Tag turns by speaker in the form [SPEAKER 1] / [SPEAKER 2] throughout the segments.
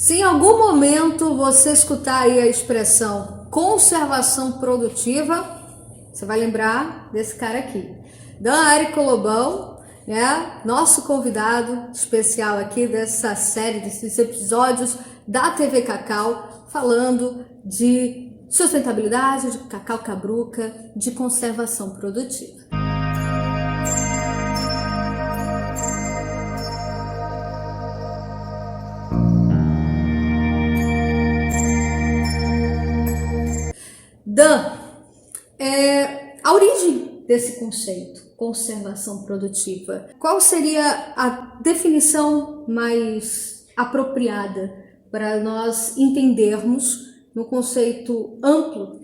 [SPEAKER 1] Se em algum momento você escutar aí a expressão conservação produtiva, você vai lembrar desse cara aqui, Dan Érico Lobão, né? Nosso convidado especial aqui dessa série, desses episódios da TV Cacau, falando de sustentabilidade, de cacau cabruca, de conservação produtiva. Dan, a origem desse conceito, conservação produtiva, qual seria a definição mais apropriada para nós entendermos no conceito amplo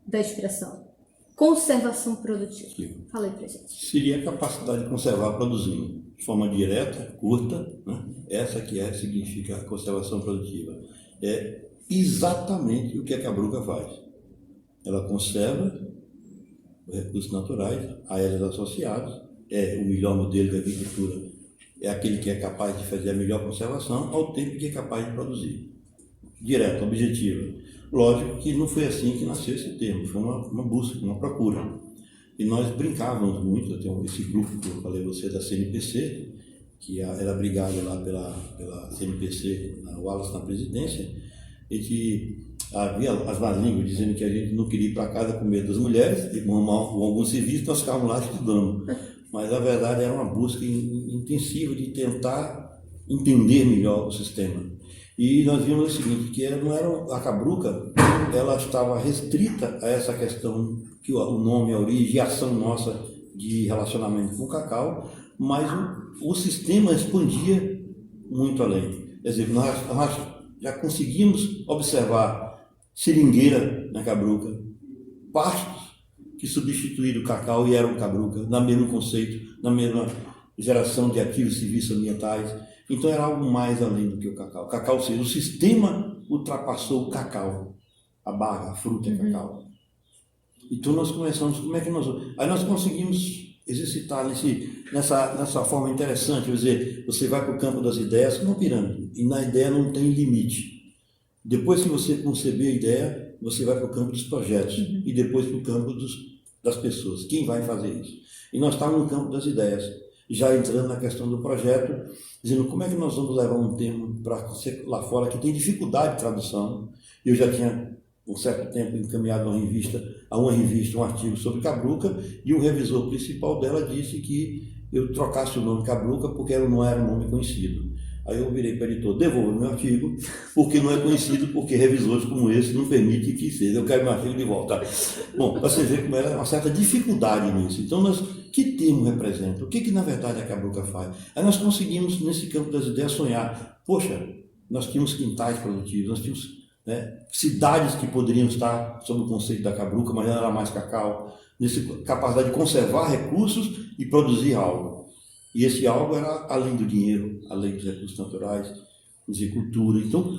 [SPEAKER 1] da expressão? Conservação produtiva.
[SPEAKER 2] Sim.
[SPEAKER 1] Fala aí pra gente.
[SPEAKER 2] Seria a capacidade de conservar produzindo de forma direta, curta, né? Essa que significa a conservação produtiva. É exatamente o que a cabruca faz. Ela conserva recursos naturais, aéreos associados, o melhor modelo de agricultura, é aquele que é capaz de fazer a melhor conservação ao tempo que é capaz de produzir. Direto, objetivo. Lógico que não foi assim que nasceu esse termo, foi uma busca, uma procura. E nós brincávamos muito, eu tenho esse grupo que eu falei a você da CNPC, que era brigado lá pela CNPC, o Wallace na presidência, e que havia as más línguas dizendo que a gente não queria ir para casa com medo das mulheres, e com algum serviço nós ficávamos lá estudando. Mas a verdade era uma busca intensiva de tentar entender melhor o sistema. E nós vimos o seguinte, que não era a cabruca, ela estava restrita a essa questão, que o nome, a origem e a ação nossa de relacionamento com o cacau, mas o sistema expandia muito além. Quer dizer, nós já conseguimos observar seringueira na cabruca, pastos que substituíram o cacau e eram cabruca, no mesmo conceito, na mesma geração de ativos civis ambientais. Então era algo mais além do que o cacau. O cacau, ou seja, o sistema ultrapassou o cacau, a barra, a fruta é cacau. Então nós começamos, aí nós conseguimos exercitar nessa forma interessante, quer dizer, você vai para o campo das ideias como uma pirâmide, e na ideia não tem limite. Depois que você conceber a ideia, você vai para o campo dos projetos e depois para o campo das pessoas. Quem vai fazer isso? E nós estávamos no campo das ideias, já entrando na questão do projeto, dizendo como é que nós vamos levar um tema para lá fora que tem dificuldade de tradução. Eu já tinha, um certo tempo, encaminhado a uma revista um artigo sobre cabruca e o revisor principal dela disse que eu trocasse o nome cabruca porque não era um nome conhecido. Aí eu virei para o editor, devolva meu artigo, porque não é conhecido, porque revisores como esse não permitem que seja. Eu quero meu artigo de volta. Bom, para você ver como era uma certa dificuldade nisso. Então, que termo representa? O que na verdade a cabruca faz? Aí nós conseguimos, nesse campo das ideias, sonhar. Poxa, nós tínhamos quintais produtivos, nós tínhamos cidades que poderiam estar sob o conceito da cabruca, mas não era mais cacau. Nessa capacidade de conservar recursos e produzir algo. E esse algo era além do dinheiro, além dos recursos naturais, cultura. Então,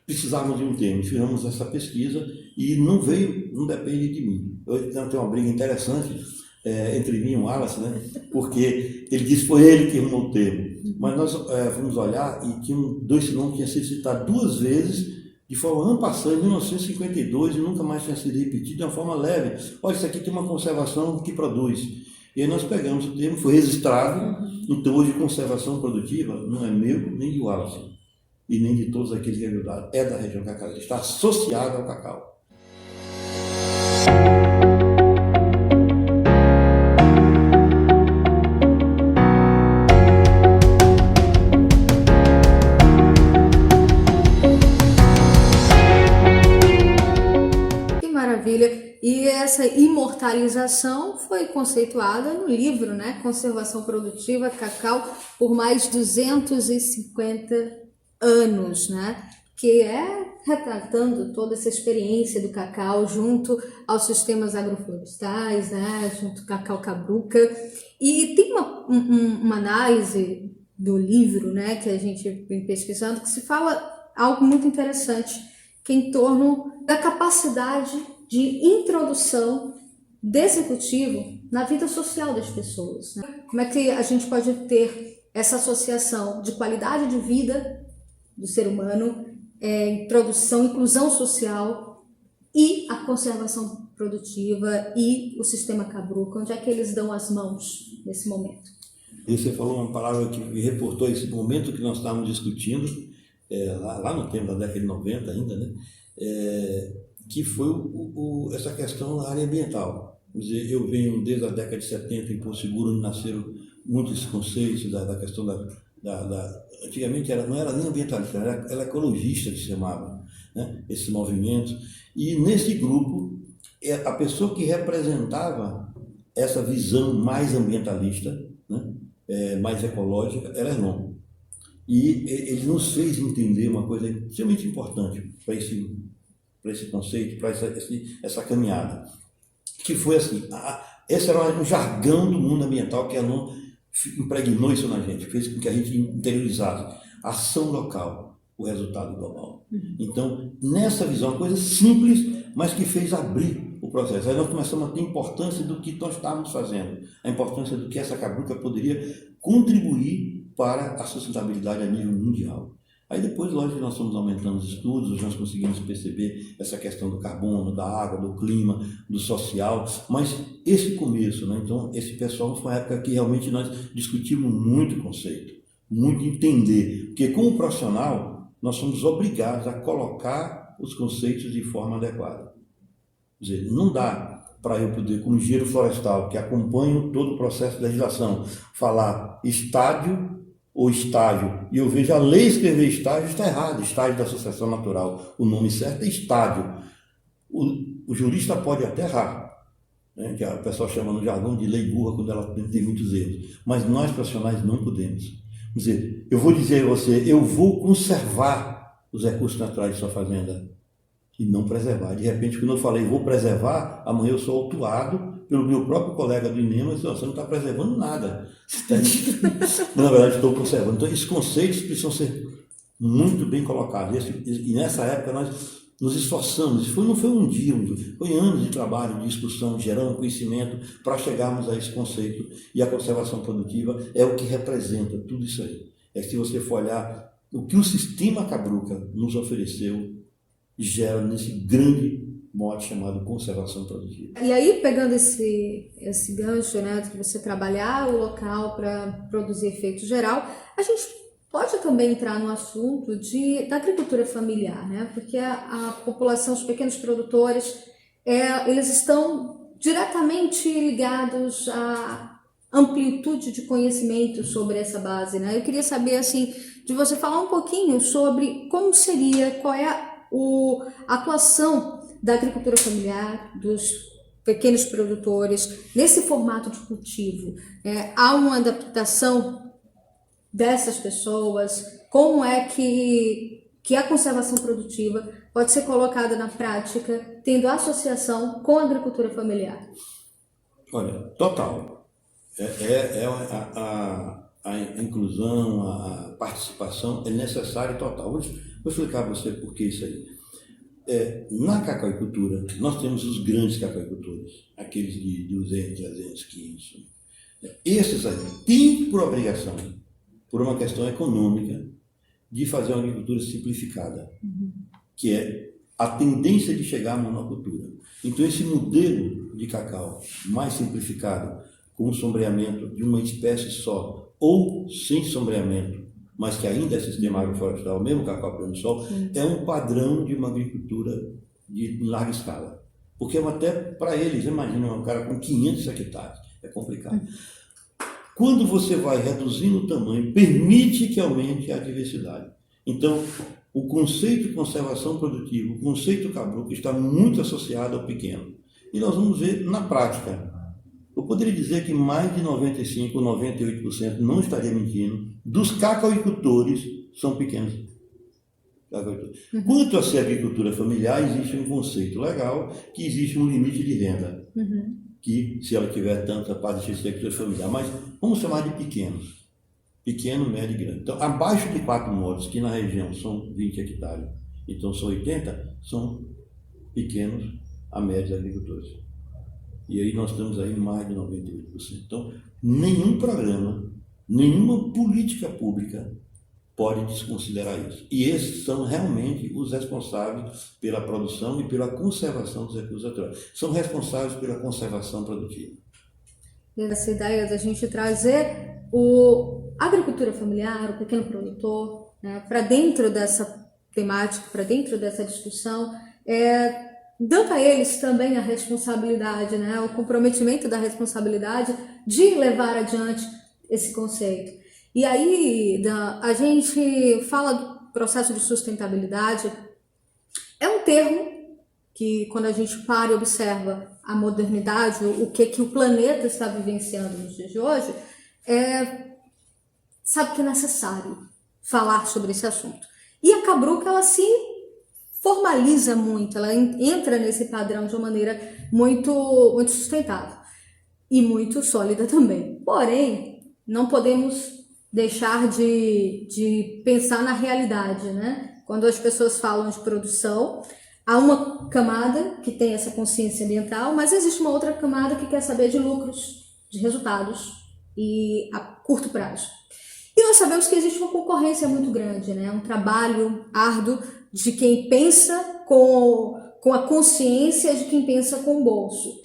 [SPEAKER 2] precisávamos de um termo. Fizemos essa pesquisa e não depende de mim. Eu tenho uma briga interessante entre mim e o Wallace, né? Porque ele disse que foi ele que arrumou o termo. Mas nós fomos olhar e tinham dois nomes que tinham sido citados 2 vezes, de forma en passant, em 1952, e nunca mais tinha sido repetido de uma forma leve. Olha, isso aqui tem uma conservação que produz. E aí nós pegamos o termo, foi registrado, então hoje conservação produtiva não é meu, nem de Wallace, e nem de todos aqueles que ajudaram, é da região cacau, está associado ao cacau.
[SPEAKER 1] Que maravilha! E essa imortalização foi conceituada no livro, né? Conservação Produtiva, Cacau, por mais 250 anos, né? Que é retratando toda essa experiência do cacau junto aos sistemas agroflorestais, né? Junto ao cacau cabruca. E tem uma análise do livro, né? Que a gente vem pesquisando, que se fala algo muito interessante, que é em torno da capacidade de introdução desse cultivo na vida social das pessoas, né? Como é que a gente pode ter essa associação de qualidade de vida do ser humano, produção, inclusão social e a conservação produtiva e o sistema Cabruca? Onde é que eles dão as mãos nesse momento?
[SPEAKER 2] E você falou uma palavra que me reportou esse momento que nós estávamos discutindo, lá no tempo da década de 90 ainda, né? Que foi essa questão da área ambiental. Quer dizer, eu venho desde a década de 70 em Porto Seguro, onde nasceram muitos conceitos da questão antigamente não era nem ambientalista, era ecologista que se chamava, né? Esse movimento. E nesse grupo, a pessoa que representava essa visão mais ambientalista, né? Mais ecológica, era Hernon. E ele nos fez entender uma coisa extremamente importante para esse conceito, para essa caminhada, que foi assim, esse era um jargão do mundo ambiental que Hernon impregnou isso na gente, fez com que a gente interiorizasse ação local, o resultado global. Então, nessa visão, uma coisa simples, mas que fez abrir o processo. Aí nós começamos a ter importância do que nós estávamos fazendo, a importância do que essa Cabruca poderia contribuir para a sustentabilidade a nível mundial. Aí depois, lógico, nós fomos aumentando os estudos, nós conseguimos perceber essa questão do carbono, da água, do clima, do social, mas esse começo, né? Então, esse pessoal foi uma época que realmente nós discutimos muito o conceito, muito entender, porque como profissional, nós somos obrigados a colocar os conceitos de forma adequada. Quer dizer, não dá para eu poder, como engenheiro florestal, que acompanho todo o processo de legislação, falar estádio ou estágio, e eu vejo a lei escrever estágio, está errado, estágio da sucessão natural, o nome certo é estádio. O jurista pode até errar, né, que o pessoal chama no jargão de lei burra quando ela tem muitos erros, mas nós profissionais não podemos. Quer dizer, eu vou dizer a você, eu vou conservar os recursos naturais de sua fazenda e não preservar. De repente, quando eu falei vou preservar, amanhã eu sou autuado pelo meu próprio colega do INEMA, você não está preservando nada. Na verdade, estou conservando. Então, esses conceitos precisam ser muito bem colocados. E nessa época nós nos esforçamos. Não foi um dia, foi anos de trabalho, de discussão, gerando conhecimento para chegarmos a esse conceito. E a conservação produtiva é o que representa tudo isso aí. Se você for olhar o que o sistema Cabruca nos ofereceu, gera nesse grande mote chamado conservação produtiva.
[SPEAKER 1] E aí, pegando esse gancho, né, de você trabalhar o local para produzir efeito geral, a gente pode também entrar no assunto da agricultura familiar, né, porque a população, os pequenos produtores, eles estão diretamente ligados à amplitude de conhecimento sobre essa base, né? Eu queria saber, assim, de você falar um pouquinho sobre como seria, qual é a atuação da agricultura familiar, dos pequenos produtores, nesse formato de cultivo. Há uma adaptação dessas pessoas? Como é que a conservação produtiva pode ser colocada na prática, tendo associação com a agricultura familiar?
[SPEAKER 2] Olha, total. A inclusão, a participação é necessária total. Vou explicar para você por que isso aí. Na cacauicultura, nós temos os grandes cacauicultores, aqueles de 200, 300, 500. Esses aí têm por obrigação, por uma questão econômica, de fazer uma agricultura simplificada, que é a tendência de chegar à monocultura. Então, esse modelo de cacau mais simplificado, com o sombreamento de uma espécie só, ou sem sombreamento, mas que ainda é sistema agroflorestal, mesmo cacau pleno sol, é um padrão de uma agricultura de larga escala. Porque até para eles, imagina um cara com 500 hectares, é complicado. Quando você vai reduzindo o tamanho, permite que aumente a diversidade. Então, o conceito de conservação produtiva, o conceito Cabruca está muito associado ao pequeno. E nós vamos ver na prática. Eu poderia dizer que mais de 95% ou 98%, não estaria mentindo, dos cacauicultores são pequenos cacauicultores. Quanto a ser agricultura familiar, existe um conceito legal que existe um limite de renda, que se ela tiver tanta parte de agricultura familiar, mas vamos chamar de pequenos. Pequeno, médio e grande. Então, abaixo de 4 modos, que na região são 20 hectares, então são 80, são pequenos a médios agricultores. E aí nós estamos aí em mais de 98%. Então, nenhum programa, nenhuma política pública pode desconsiderar isso. E esses são realmente os responsáveis pela produção e pela conservação dos recursos naturais. São responsáveis pela conservação produtiva.
[SPEAKER 1] Essa ideia da gente trazer a agricultura familiar, o pequeno produtor, né, para dentro dessa temática, para dentro dessa discussão, dando a eles também a responsabilidade, né, o comprometimento da responsabilidade de levar adiante esse conceito. E aí, a gente fala do processo de sustentabilidade, é um termo que, quando a gente para e observa a modernidade, o que o planeta está vivenciando nos dias de hoje, sabe que é necessário falar sobre esse assunto. E a Cabruca, ela se formaliza muito, ela entra nesse padrão de uma maneira muito, muito sustentável e muito sólida também. Porém, não podemos deixar de pensar na realidade, né? Quando as pessoas falam de produção, há uma camada que tem essa consciência ambiental, mas existe uma outra camada que quer saber de lucros, de resultados e a curto prazo. E nós sabemos que existe uma concorrência muito grande, né? Um trabalho árduo de quem pensa com a consciência de quem pensa com o bolso.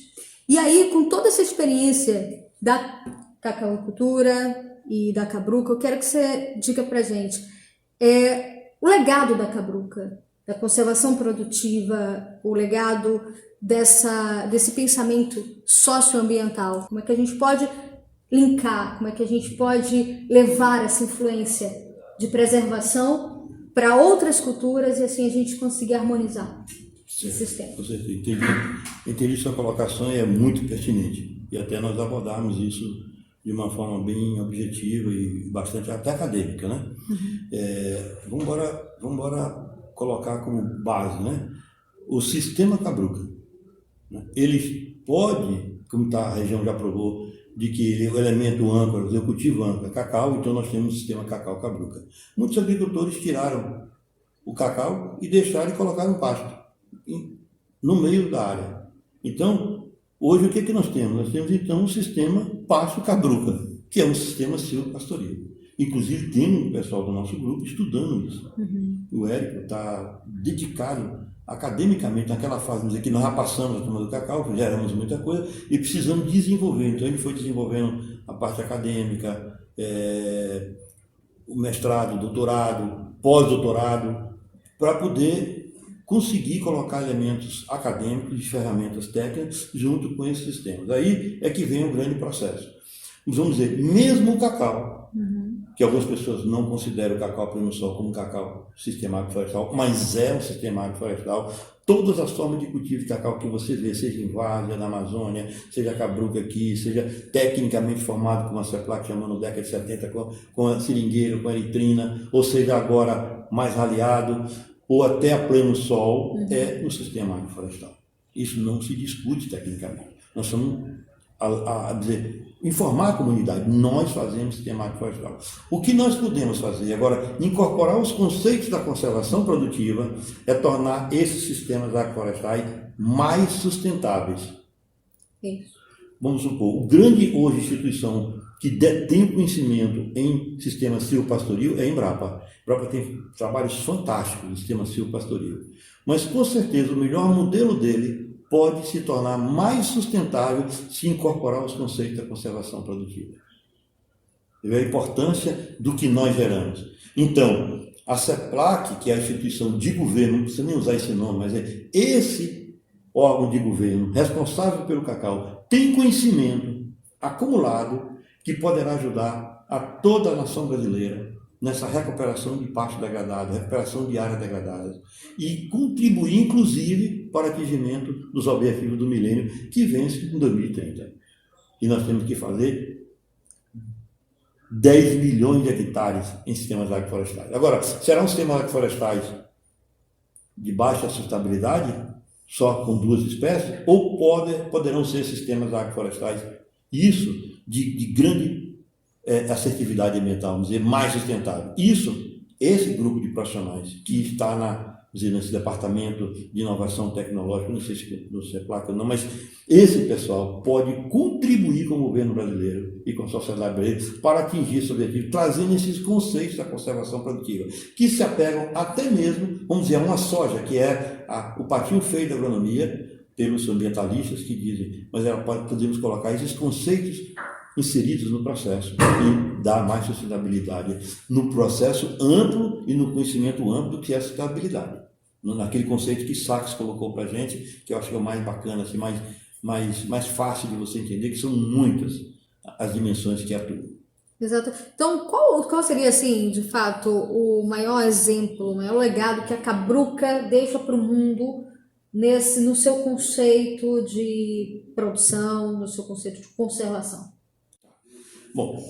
[SPEAKER 1] E aí, com toda essa experiência da cacauicultura e da Cabruca, eu quero que você diga pra gente o legado da Cabruca, da conservação produtiva, o legado desse pensamento socioambiental. Como é que a gente pode linkar, como é que a gente pode levar essa influência de preservação para outras culturas e assim a gente conseguir harmonizar esse sistema.
[SPEAKER 2] Com certeza. Entendi sua colocação e é muito pertinente. E até nós abordarmos isso de uma forma bem objetiva e bastante até acadêmica, né? Vamos embora colocar como base, né? O sistema Cabruca, né? Ele pode, como a região já provou, de que o elemento âncora, o cultivo âncora, cacau, então nós temos o sistema cacau-cabruca. Muitos agricultores tiraram o cacau e deixaram e colocaram pasto no meio da área. Então, hoje o que nós temos? Nós temos então um sistema pasto-cabruca, que é um sistema silvopastoril. Inclusive tem um pessoal do nosso grupo estudando isso. O Érico está dedicado academicamente naquela fase, vamos dizer, que nós já passamos a turma do cacau, geramos muita coisa e precisamos desenvolver. Então ele foi desenvolvendo a parte acadêmica, o mestrado, doutorado, pós-doutorado, para poder conseguir colocar elementos acadêmicos e ferramentas técnicas junto com esses sistemas. Aí é que vem o grande processo. Vamos dizer, mesmo o cacau, que algumas pessoas não consideram o cacau pleno sol como cacau sistemático florestal, mas é um sistemático florestal. Todas as formas de cultivo de cacau que você vê, seja em várzea, na Amazônia, seja a Cabruca aqui, seja tecnicamente formado com a Ceplac chamando década de 70, com a seringueira, com a eritrina, ou seja agora mais raleado, ou até a pleno sol, é um sistemático florestal. Isso não se discute tecnicamente. Nós somos a dizer, informar a comunidade, nós fazemos sistemático florestal. O que nós podemos fazer agora, incorporar os conceitos da conservação produtiva, é tornar esses sistemas agroflorestais mais sustentáveis.
[SPEAKER 1] Isso.
[SPEAKER 2] Vamos supor, o grande hoje instituição que detém conhecimento em sistema silvopastoril é a Embrapa. A Embrapa tem trabalhos fantásticos no sistema silvopastoril. Mas com certeza o melhor modelo dele pode se tornar mais sustentável se incorporar os conceitos da conservação produtiva. A importância do que nós geramos. Então, a CEPLAC, que é a instituição de governo, não precisa nem usar esse nome, mas é esse órgão de governo responsável pelo cacau, tem conhecimento acumulado que poderá ajudar a toda a nação brasileira nessa recuperação de pastos degradados, recuperação de áreas degradadas e contribuir, inclusive, para o atingimento dos objetivos do milênio que vence em 2030. E nós temos que fazer 10 milhões de hectares em sistemas agroflorestais. Agora, serão sistemas agroflorestais de baixa sustentabilidade, só com 2 espécies, ou poderão ser sistemas agroflorestais, isso de grande assertividade ambiental, vamos dizer, mais sustentável. Esse grupo de profissionais que está dizer, nesse departamento de inovação tecnológica, não sei se no CEPLAC ou não, mas esse pessoal pode contribuir com o governo brasileiro e com a sociedade brasileira para atingir esse objetivo, trazendo esses conceitos da conservação produtiva, que se apegam até mesmo, vamos dizer, a uma soja, que é o patinho feio da agronomia, pelos ambientalistas que dizem, mas podemos colocar esses conceitos inseridos no processo e dar mais sustentabilidade no processo amplo e no conhecimento amplo do que é a sustentabilidade. Naquele conceito que Sachs colocou para a gente, que eu acho que é o mais bacana, assim, mais fácil de você entender, que são muitas as dimensões que atuam.
[SPEAKER 1] Exato. Então, qual seria, assim, de fato, o maior exemplo, o maior legado que a Cabruca deixa para o mundo no seu conceito de produção, no seu conceito de conservação?
[SPEAKER 2] Bom,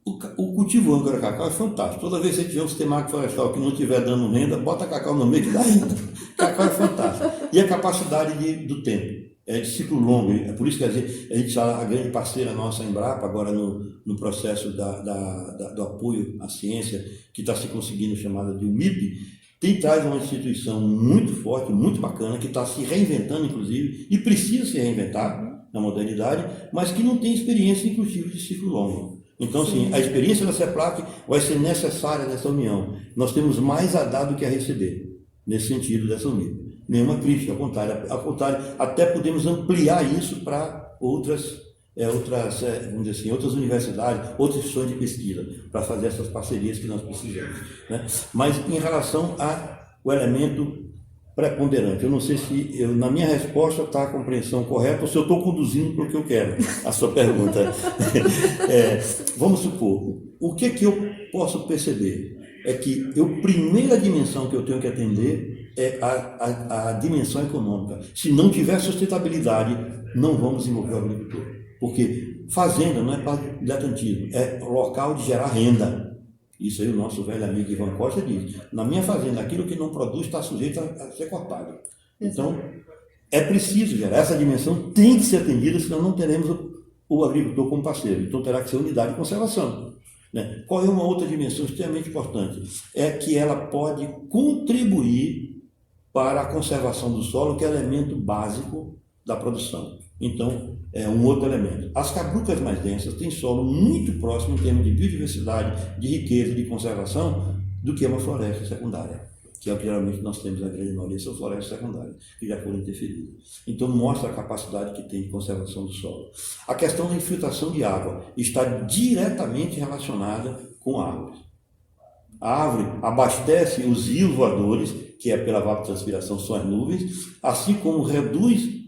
[SPEAKER 2] o cultivo âncora-cacau é fantástico. Toda vez que você tiver um sistema agroflorestal que não estiver dando renda, bota cacau no meio que dá renda. Cacau é fantástico. E a capacidade do tempo, de ciclo longo. É por isso que a gente a grande parceira nossa, a Embrapa, agora no processo do apoio à ciência, que está se conseguindo, chamada de UMIP, traz uma instituição muito forte, muito bacana, que está se reinventando, inclusive, e precisa se reinventar na modernidade, mas que não tem experiência em cultivo de ciclo longo. Então, sim, a experiência da CEPLAC vai ser necessária nessa união. Nós temos mais a dar do que a receber, nesse sentido dessa união. Nenhuma crítica, ao contrário, até podemos ampliar isso para outras vamos dizer assim, outras universidades, outras instituições de pesquisa, para fazer essas parcerias que nós precisamos, né? Mas em relação ao elemento preponderante, eu não sei se na minha resposta está a compreensão correta ou se eu estou conduzindo para o que eu quero, a sua pergunta. Vamos supor, o que eu posso perceber é que a primeira dimensão que eu tenho que atender é a dimensão econômica. Se não tiver sustentabilidade, não vamos desenvolver o agricultor. Porque fazenda não é para diletantismo, é local de gerar renda. Isso aí o nosso velho amigo Ivan Costa diz. Na minha fazenda, aquilo que não produz está sujeito a ser cortado. Então, é preciso gerar. Essa dimensão tem que ser atendida, senão não teremos o agricultor como parceiro. Então, terá que ser unidade de conservação. Né? Qual é uma outra dimensão extremamente importante? É que ela pode contribuir para a conservação do solo, que é elemento básico da produção. Então, é um outro elemento. As cabrucas mais densas têm solo muito próximo em termos de biodiversidade, de riqueza, de conservação, do que uma floresta secundária, que é o que geralmente nós temos na grande maioria, são florestas secundárias, que já foram interferidas. Então, mostra a capacidade que tem de conservação do solo. A questão da infiltração de água está diretamente relacionada com árvores. A árvore abastece os rios voadores, que é pela evapotranspiração, são as nuvens, assim como reduz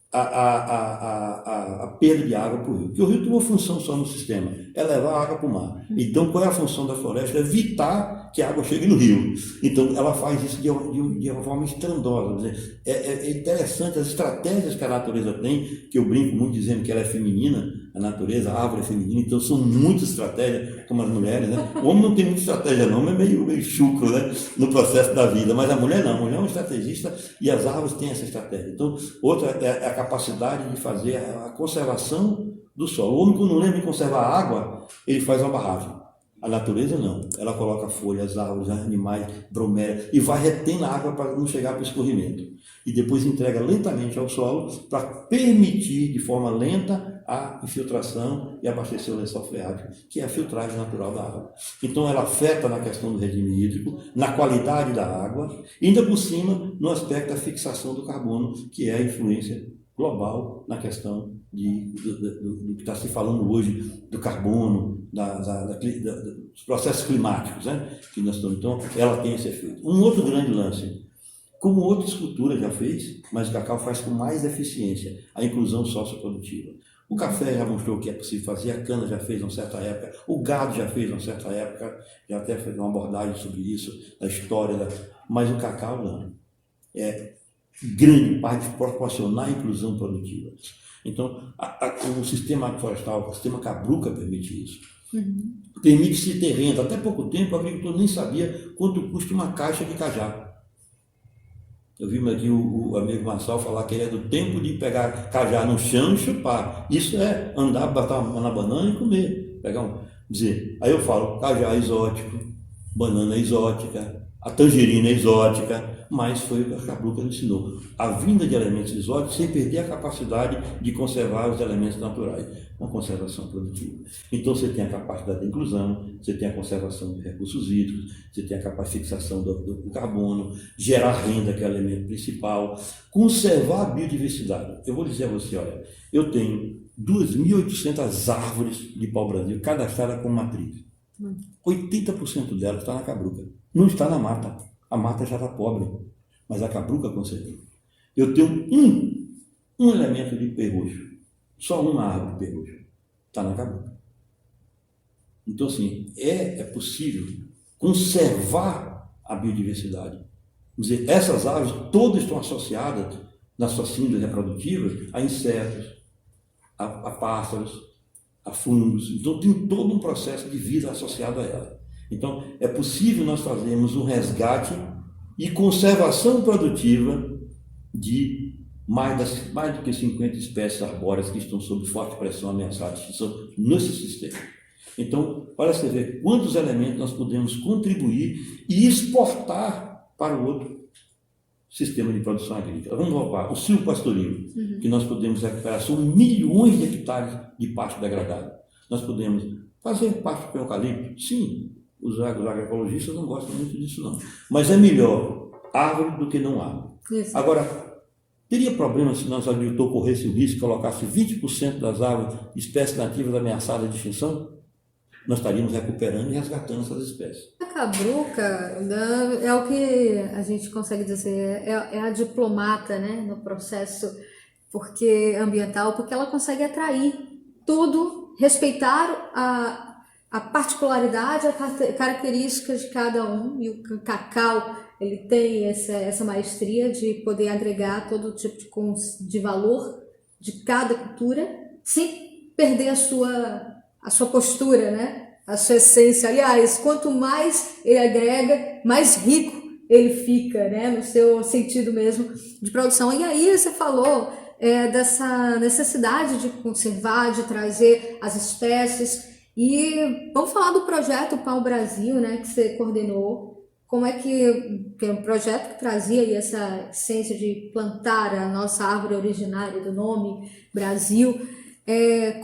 [SPEAKER 2] a perda de água para o rio. Porque o rio tem uma função só no sistema, é levar a água para o mar. Então, qual é a função da floresta? É evitar que a água chegue no rio. Então, ela faz isso de uma forma estrondosa. É interessante as estratégias que a natureza tem, que eu brinco muito dizendo que ela é feminina, a natureza, a árvore é feminina, então são muitas estratégias, como as mulheres, né? O homem não tem muita estratégia não, mas é meio chucro, né? No processo da vida, mas a mulher não, a mulher é uma estrategista e as árvores têm essa estratégia. Então, outra é a capacidade de fazer a conservação do solo. O homem, quando não lembra de conservar a água, ele faz uma barragem. A natureza não, ela coloca folhas, árvores, animais, bromélia e vai retendo a água para não chegar para o escorrimento. E depois entrega lentamente ao solo para permitir de forma lenta a infiltração e abastecer o lençol freático, que é a filtragem natural da água. Então ela afeta na questão do regime hídrico, na qualidade da água, e ainda por cima no aspecto da fixação do carbono, que é a influência global na questão do que está se falando hoje do carbono, dos processos climáticos, né, que nós estamos. Então, ela tem esse efeito. Um outro grande lance, como outras culturas já fez, mas o cacau faz com mais eficiência, a inclusão socioprodutiva. O café já mostrou que é possível fazer, a cana já fez em uma certa época, o gado já fez em uma certa época, já até fez uma abordagem sobre isso, da história, mas o cacau não. Grande parte proporcionar a inclusão produtiva. Então, o sistema agroflorestal, o sistema Cabruca permite isso. Permite-se ter renda. Até pouco tempo, o agricultor nem sabia quanto custa uma caixa de cajá. Eu vi aqui o amigo Marçal falar que ele é do tempo de pegar cajá no chão e chupar. Isso é andar, botar na banana e comer. Aí eu falo, cajá exótico, banana exótica, a tangerina exótica, mas foi o que a Cabruca nos ensinou. A vinda de elementos exóticos sem perder a capacidade de conservar os elementos naturais, uma conservação produtiva. Então você tem a capacidade de inclusão, você tem a conservação de recursos hídricos, você tem a capacidade de fixação do carbono, gerar renda, que é o elemento principal, conservar a biodiversidade. Eu vou dizer a você, olha, eu tenho 2.800 árvores de pau-brasil cadastradas como matriz. 80% delas está na Cabruca, não está na mata. A mata já está pobre, mas a Cabruca conservou. Eu tenho um elemento de perroxo, só uma árvore de perroxo, está na Cabruca. Então, assim, é possível conservar a biodiversidade. Quer dizer, essas árvores todas estão associadas, na sua síndrome reprodutiva, a insetos, a pássaros, a fungos. Então, tem todo um processo de vida associado a ela. Então, é possível nós fazermos um resgate e conservação produtiva de mais do que 50 espécies arbóreas que estão sob forte pressão ameaçadas de extinção nesse sistema. Então, olha você ver quantos elementos nós podemos contribuir e exportar para o outro sistema de produção agrícola. Vamos voltar, o silvopastoril, que nós podemos recuperar, são milhões de hectares de pasto degradado. Nós podemos fazer pasto com eucalipto? Sim, os agroecologistas não gostam muito disso não. Mas é melhor árvore do que não árvore. Isso. Agora, teria problema se nosso agricultor corresse o risco e colocasse 20% das árvores espécies nativas ameaçadas de extinção? Nós estaríamos recuperando e resgatando essas espécies.
[SPEAKER 1] A Cabruca é o que a gente consegue dizer, é a diplomata, né, no processo ambiental, porque ela consegue atrair tudo, respeitar a particularidade, a características de cada um, e o cacau ele tem essa maestria de poder agregar todo tipo de valor de cada cultura, sem perder a sua postura, né? A sua essência. Aliás, quanto mais ele agrega, mais rico ele fica, né? No seu sentido mesmo de produção. E aí você falou dessa necessidade de conservar, de trazer as espécies. E vamos falar do projeto Pau Brasil, né? Que você coordenou. Como é que é um projeto que trazia aí essa essência de plantar a nossa árvore originária do nome Brasil.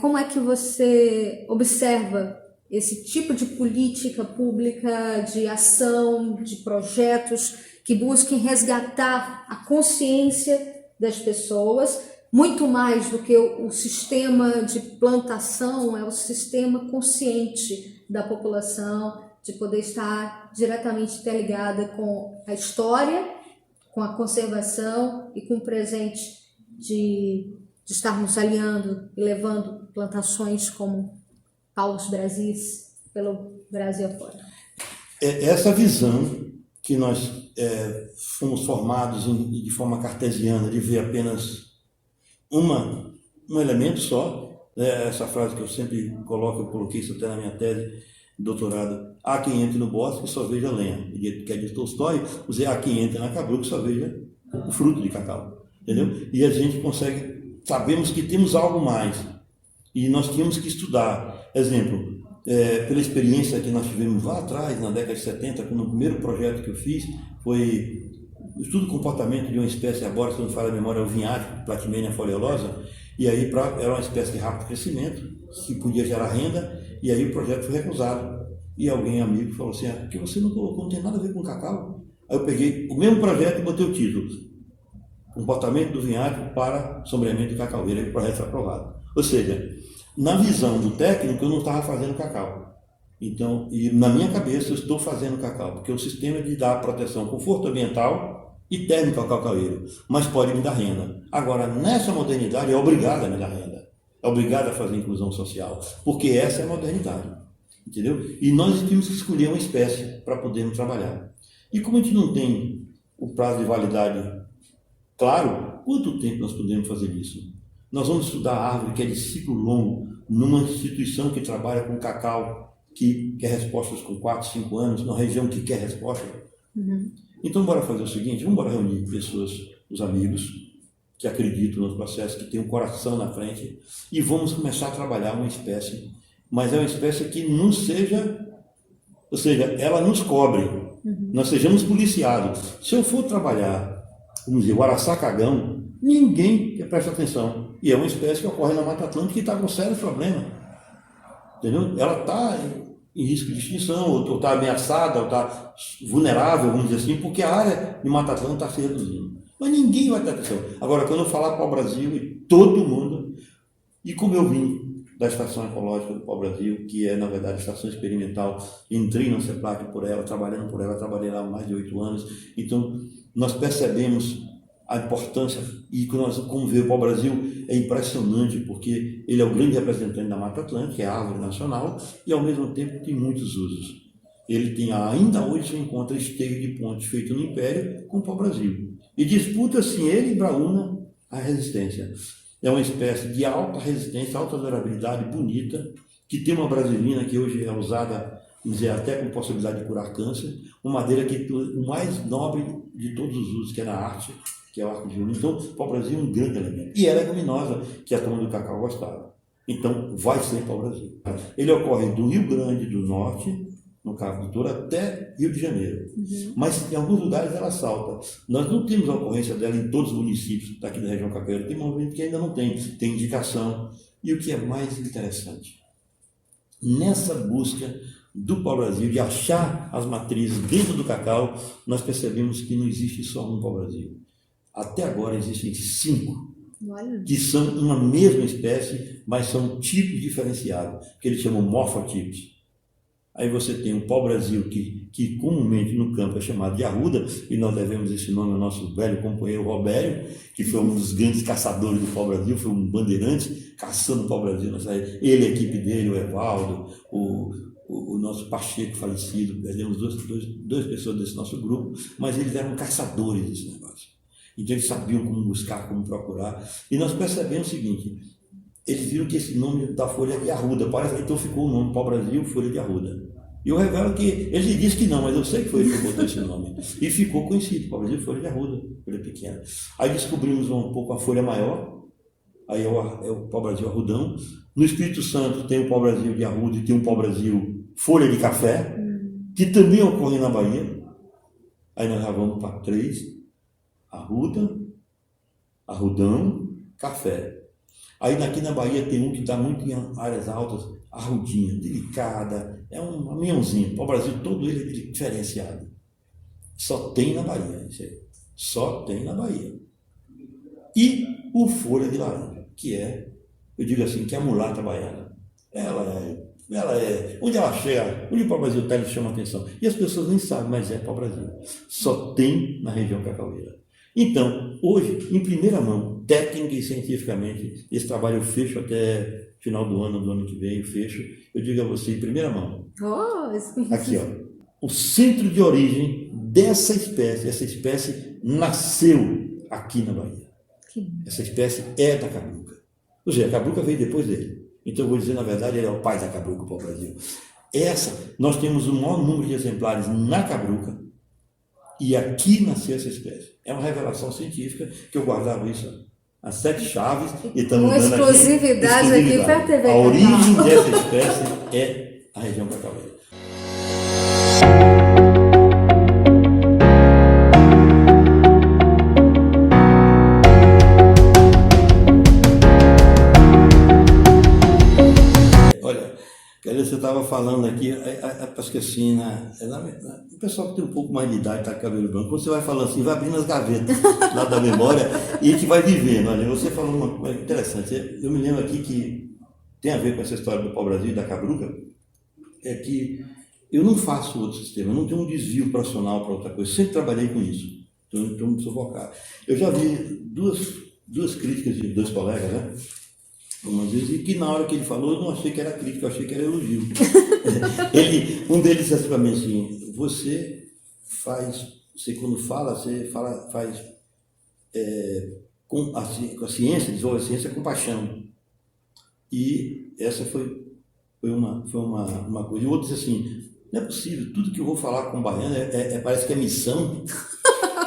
[SPEAKER 1] Como é que você observa esse tipo de política pública, de ação, de projetos que busquem resgatar a consciência das pessoas, muito mais do que o sistema de plantação, é o sistema consciente da população, de poder estar diretamente interligada com a história, com a conservação e com o presente de estarmos alinhando e levando plantações como Paus Brasis pelo Brasil afora.
[SPEAKER 2] Essa visão que nós fomos formados de forma cartesiana, de ver apenas um elemento só, essa frase que eu sempre coloco, eu coloquei isso até na minha tese de doutorado, há quem entre no bosque e só veja lenha, que é de Tolstói, usei há quem entra na Cabruca e só veja o fruto de cacau, entendeu? E a gente consegue, sabemos que temos algo mais, e nós tínhamos que estudar. Exemplo, pela experiência que nós tivemos lá atrás, na década de 70, quando o primeiro projeto que eu fiz foi o estudo do comportamento de uma espécie arbórea, se não me falha a memória, é o vinhático, Platimenia foliolosa, e aí era uma espécie de rápido crescimento, que podia gerar renda, e aí o projeto foi recusado. E alguém, amigo, falou assim, que você não colocou, não tem nada a ver com cacau. Aí eu peguei o mesmo projeto e botei o título, Comportamento do vinhático para sombreamento de cacaueira, e o projeto foi aprovado. Ou seja, na visão do técnico, eu não estava fazendo cacau. Então, e na minha cabeça, eu estou fazendo cacau, porque o sistema de dar proteção, conforto ambiental e térmico ao cacaueiro, mas pode me dar renda. Agora, nessa modernidade, é obrigado a me dar renda. É obrigado a fazer inclusão social, porque essa é a modernidade. Entendeu? E nós tínhamos que escolher uma espécie para podermos trabalhar. E como a gente não tem o prazo de validade claro, quanto tempo nós podemos fazer isso? Nós vamos estudar a árvore que é de ciclo longo numa instituição que trabalha com cacau, que quer respostas com 4, 5 anos, numa região que quer resposta. Então, bora fazer o seguinte, vamos reunir pessoas, os amigos, que acreditam nos processos, que têm um coração na frente, e vamos começar a trabalhar uma espécie, mas é uma espécie que não seja, ou seja, ela nos cobre, Nós sejamos policiados. Se eu for trabalhar, vamos dizer, o araçá-cagão, ninguém presta atenção. E é uma espécie que ocorre na Mata Atlântica e está com sério problema. Entendeu? Ela está em risco de extinção, ou está ameaçada, ou está vulnerável, vamos dizer assim, porque a área de Mata Atlântica está se reduzindo. Mas ninguém vai ter atenção. Agora, quando eu falar para o Brasil e todo mundo, e como eu vim da Estação Ecológica do Pau-Brasil, que é, na verdade, a estação experimental, entrei na CEPLAC por ela, trabalhando por ela, trabalhei lá há mais de 8 anos, então nós percebemos a importância, e como ver o Pau-Brasil é impressionante, porque ele é o grande representante da Mata Atlântica, é a árvore nacional, e ao mesmo tempo tem muitos usos. Ele tem, ainda hoje se encontra esteio de pontes feito no Império com o Pau-Brasil, e disputa-se ele e Braúna a resistência. É uma espécie de alta resistência, alta durabilidade, bonita, que tem uma brasilina que hoje é usada, vamos dizer, até com possibilidade de curar câncer, uma madeira que é o mais nobre de todos os usos, que é na arte, que é o arco de violino. Então, o pau-brasil é um grande elemento. E é leguminosa, que a turma do cacau gostava. Então, vai ser pau-brasil. Ele ocorre do Rio Grande do Norte, no Cabo do Touro, até Rio de Janeiro. Mas em alguns lugares ela salta. Nós não temos a ocorrência dela em todos os municípios daqui da região capoeira. Tem movimento que ainda não tem. Tem indicação. E o que é mais interessante, nessa busca do pau-brasil, de achar as matrizes dentro do cacau, nós percebemos que não existe só um pau-brasil. Até agora existem 5, que são uma mesma espécie, mas são tipos diferenciados, que eles chamam morfotipos. Aí você tem o pau-brasil, que comumente no campo é chamado de arruda, e nós devemos esse nome ao nosso velho companheiro Robério, que foi um dos grandes caçadores do pau-brasil, foi um bandeirante caçando o pau-brasil. Ele, a equipe dele, o Evaldo, o nosso Pacheco falecido, perdemos duas pessoas desse nosso grupo, mas eles eram caçadores desse negócio. Então eles sabiam como buscar, como procurar. E nós percebemos o seguinte, eles viram que esse nome da folha é de arruda, parece que então ficou o nome pau-brasil, folha de arruda. E eu revelo que, ele disse que não, mas eu sei que foi ele que botou esse nome. E ficou conhecido, pau-brasil, folha de arruda, folha pequena. Aí descobrimos um pouco a folha maior, aí é o pau-brasil arrudão. No Espírito Santo tem o pau-brasil de arruda e tem um pau-brasil folha de café, que também ocorre na Bahia. Aí nós já vamos para 3, arruda, arrudão, café. Aí aqui na Bahia tem um que está muito em áreas altas, arrudinha, delicada, é um caminhãozinho. O pau-brasil todo ele é diferenciado. Só tem na Bahia, isso aí. Só tem na Bahia. E o folha de laranja, que é, eu digo assim, que é a mulata baiana. Ela é, onde ela chega, onde o pau-brasil está, ele chama atenção. E as pessoas nem sabem, mas é pau-brasil. Só tem na região cacaueira. Então, hoje, em primeira mão, técnica e cientificamente, esse trabalho eu fecho até final do ano que vem, eu fecho. Eu digo a você, em primeira mão. Aqui, ó. O centro de origem dessa espécie, essa espécie nasceu aqui na Bahia. Essa espécie é da cabruca. Ou seja, a cabruca veio depois dele. Então, eu vou dizer, na verdade, ele é o pai da cabruca para o Brasil. Nós temos o maior número de exemplares na cabruca, e aqui nasceu essa espécie. É uma revelação científica que eu guardava isso às 7 chaves e estamos dando
[SPEAKER 1] exclusividade aqui para a TV.
[SPEAKER 2] A origem dessa espécie é a região cacaueira. Você estava falando aqui, acho que assim, o pessoal que tem um pouco mais de idade, está com cabelo branco, quando você vai falando assim, vai abrindo as gavetas lá da memória e a gente vai vivendo. Olha, você falou uma coisa interessante, eu me lembro aqui que tem a ver com essa história do pau-brasil e da cabruca, é que eu não faço outro sistema, eu não tenho um desvio profissional para outra coisa, eu sempre trabalhei com isso, então não preciso focar. Eu já vi duas críticas de 2 colegas, né? Umas vezes, e que na hora que ele falou, eu não achei que era crítica, eu achei que era elogio. Um deles disse assim para mim assim, você quando faz com a ciência, desenvolve a ciência com paixão. E essa foi uma coisa. E o outro disse assim, não é possível, tudo que eu vou falar com o baiano parece que é missão.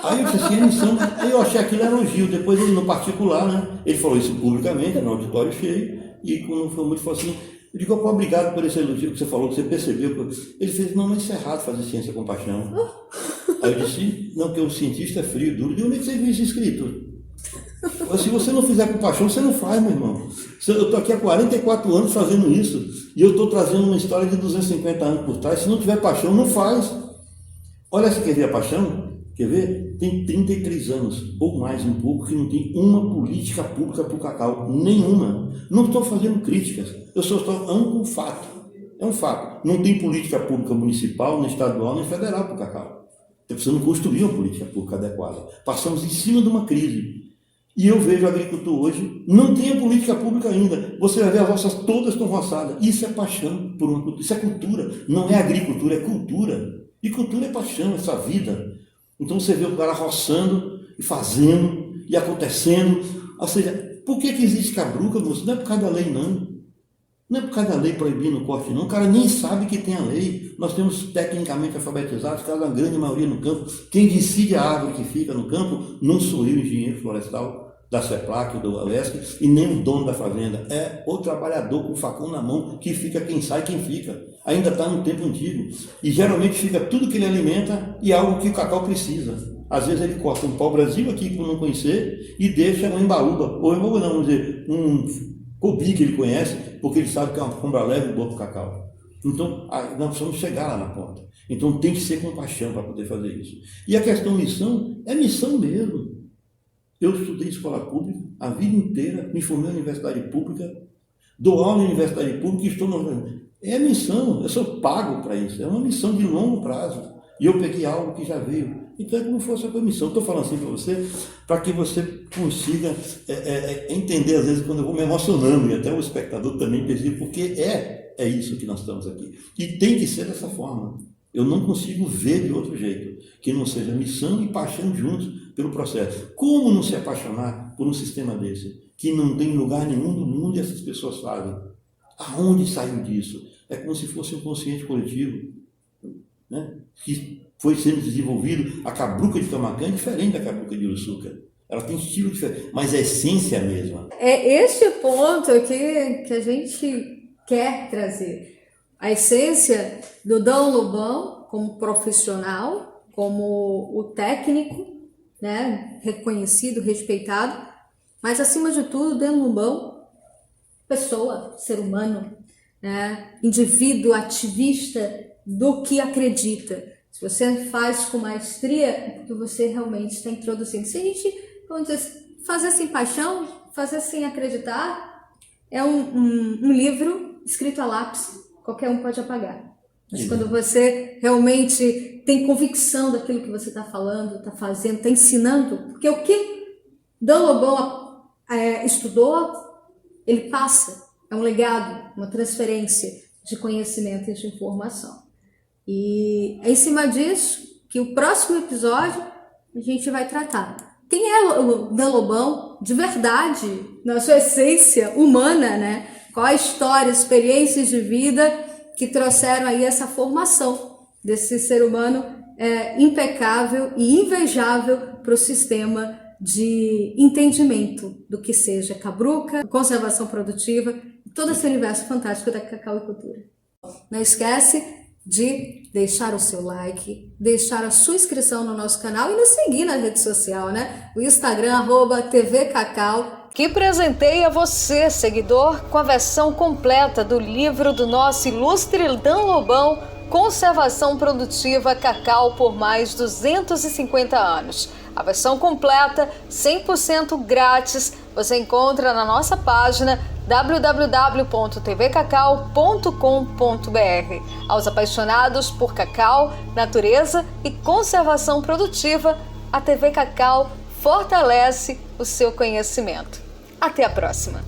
[SPEAKER 2] Aí eu disse assim, missão, aí eu achei aquilo elogio, depois ele no particular, né, ele falou isso publicamente, no auditório cheio, e quando foi muito, falou assim, Eu digo, pô, obrigado por esse elogio que você falou, que você percebeu. Ele fez, não, mas isso é errado fazer ciência com paixão. Aí eu disse, não, porque o cientista é frio, duro. De onde é que você viu isso escrito? Se você não fizer com paixão, você não faz, meu irmão. Eu estou aqui há 44 anos fazendo isso, e eu estou trazendo uma história de 250 anos por trás. Se não tiver paixão, não faz. Olha, se quer ver a paixão? Quer ver? Tem 33 anos, ou mais um pouco, que não tem uma política pública para o cacau. Nenhuma. Não estou fazendo críticas. Eu só estou um fato. É um fato. Não tem política pública municipal, nem estadual, nem federal para o cacau. Está precisando construir uma política pública adequada. Passamos em cima de uma crise. E eu vejo o agricultor hoje, não tem a política pública ainda. Você vai ver as roças todas estão roçadas. Isso é paixão por uma cultura. Isso é cultura. Não é agricultura, é cultura. E cultura é paixão, essa vida. Então você vê o cara roçando e fazendo e acontecendo. Ou seja, por que existe cabruca, moço? Não é por causa da lei, não. Não é por causa da lei proibindo o corte, não. O cara nem sabe que tem a lei. Nós temos tecnicamente alfabetizados, cada a grande maioria no campo. Quem decide a árvore que fica no campo não sou eu, engenheiro florestal da CEPLAC, do ALESC, e nem o dono da fazenda. É o trabalhador com o facão na mão que fica quem sai, quem fica. Ainda está no tempo antigo. E geralmente fica tudo que ele alimenta e algo que o cacau precisa. Às vezes ele corta um pau-brasil aqui, por não conhecer, e deixa um embaúba. Ou embaúba não, vamos dizer, um cobi que ele conhece, porque ele sabe que é uma compra leve e boa para o cacau. Então, nós precisamos chegar lá na ponta. Então, tem que ser com paixão para poder fazer isso. E a questão missão, é missão mesmo. Eu estudei escola pública a vida inteira, me formei na universidade pública, dou aula na universidade pública e estou no... É missão, eu sou pago para isso, é uma missão de longo prazo. E eu peguei algo que já veio. Então, é como fosse a missão. Estou falando assim para você, para que você consiga entender, às vezes, quando eu vou me emocionando, e até o espectador também percebe, porque é isso que nós estamos aqui. E tem que ser dessa forma. Eu não consigo ver de outro jeito, que não seja missão e paixão juntos pelo processo. Como não se apaixonar por um sistema desse, que não tem lugar nenhum do mundo e essas pessoas fazem? Aonde saiu disso? É como se fosse um consciente coletivo, né? Que foi sendo desenvolvido. A cabruca de Camaquã é diferente da cabruca de Uruçuca. Ela tem estilo diferente, mas a essência é a mesma.
[SPEAKER 1] É este ponto aqui que a gente quer trazer. A essência do Dom Lobão como profissional, como o técnico, né, reconhecido, respeitado, mas acima de tudo, Dom Lobão, pessoa, ser humano, né, indivíduo, ativista do que acredita. Se você faz com maestria, é porque você realmente está introduzindo. Se a gente, vamos dizer, fazer sem paixão, fazer sem acreditar, é um livro escrito a lápis. Qualquer um pode apagar. Mas quando você realmente tem convicção daquilo que você está falando, está fazendo, está ensinando, porque o que Dom Lobão estudou, ele passa. É um legado, uma transferência de conhecimento e de informação. E é em cima disso que o próximo episódio a gente vai tratar. Quem é o Dom Lobão de verdade, na sua essência humana, né? Qual a história, experiências de vida que trouxeram aí essa formação desse ser humano impecável e invejável para o sistema de entendimento do que seja cabruca, conservação produtiva, todo esse universo fantástico da cacauicultura. Não esquece de deixar o seu like, deixar a sua inscrição no nosso canal e nos seguir na rede social, né? O Instagram, @tvcacau, que presenteia você, seguidor, com a versão completa do livro do nosso ilustre Dom Lobão, Conservação Produtiva Cacau por mais 250 anos. A versão completa, 100% grátis, você encontra na nossa página www.tvcacau.com.br. Aos apaixonados por cacau, natureza e conservação produtiva, a TV Cacau fortalece o seu conhecimento. Até a próxima!